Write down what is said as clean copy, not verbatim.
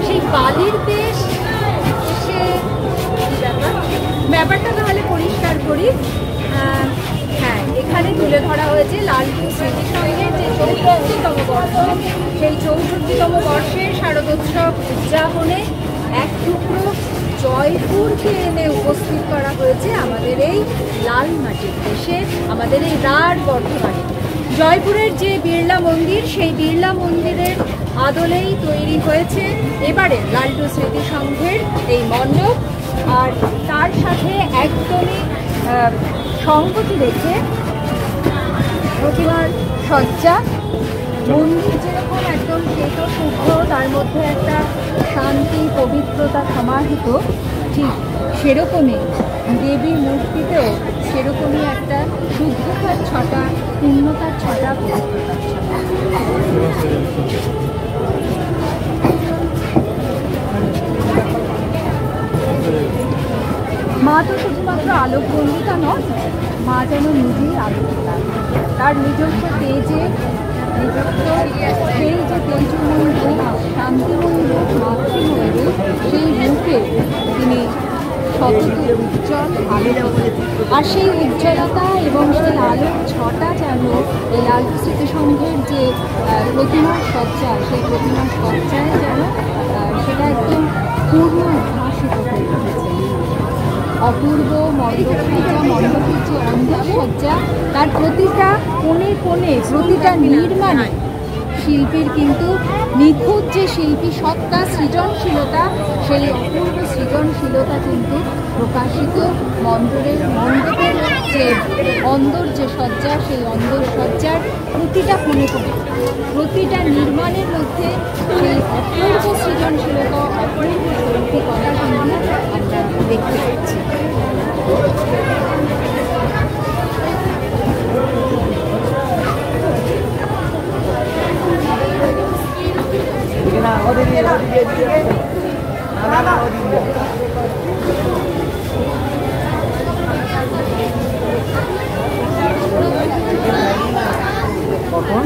সেই বালির দেশ এসে ব্যাপারটা তাহলে পরিষ্কার করি। হ্যাঁ, এখানে তুলে ধরা হয়েছে লালপুর স্মৃতিসংঘের যে 64তম বর্ষ, সেই 64তম বর্ষের শারদোৎসব উদযাপনে এক টুকরো জয়পুরকে এনে উপস্থিত করা হয়েছে আমাদের এই লাল মাটির দেশে, আমাদের এই রাঢ় বর্ধমানে। জয়পুরের যে বিড়লা মন্দির, সেই বিড়লা মন্দিরের আদলেই তৈরি হয়েছে এবারে লালপুর স্মৃতিসংঘের এই মণ্ডপ। আর তার সাথে একদমই সংগতি রেখে প্রতিমার সজ্জা, মন্দির যেরকম একদম শ্বেত শুভ্র, তার মধ্যে একটা শান্তি পবিত্রতা সমাহিত, ঠিক সেরকমই দেবীর মূর্তিতেও সেরকমই একটা শুদ্ধতার ছটা, পূর্ণতার ছটা, পবিত্রতার ছটা। মা তো শুধুমাত্র আলোকবন্দিতা নয়, মা যেন নিজেই আলোকিতা। তার নিজস্ব তেজে, নিজস্ব সেই যে তেজময় রূপ, শান্তিময় রূপ, মাতৃময় রূপ, সেই রূপে তিনি সতত উজ্জ্বল আলো। আর সেই উজ্জ্বলতা এবং সেই আলোর ছটা যেন এই লালপুর স্মৃতিসংঘের যে প্রতিমার সজ্জা, সেই প্রতিমার সজ্জায় যেন সেটা একদম পূর্ণ উদ্ভাসিত হয়ে উঠেছে। অপূর্ব মণ্ডপসজ্জা, মণ্ডপের যে অন্দরসজ্জা, তার প্রতিটা কোণে কোণে, প্রতিটা নির্মাণে শিল্পীর কিন্তু নিখুঁত যে শিল্পী সত্তা, সৃজনশীলতা, সেই অপূর্ব সৃজনশীলতা কিন্তু প্রকাশিত। মণ্ডপের যে অন্দর যে সজ্জা, সেই অন্দর সজ্জার প্রতিটা কোণে কোণে, প্রতিটা নির্মাণের মধ্যে সেই অপূর্ব সৃজনশীলতা, অপূর্ব শৈল্পিকতা কিন্তু আমরা দেখতে পাচ্ছি। কখন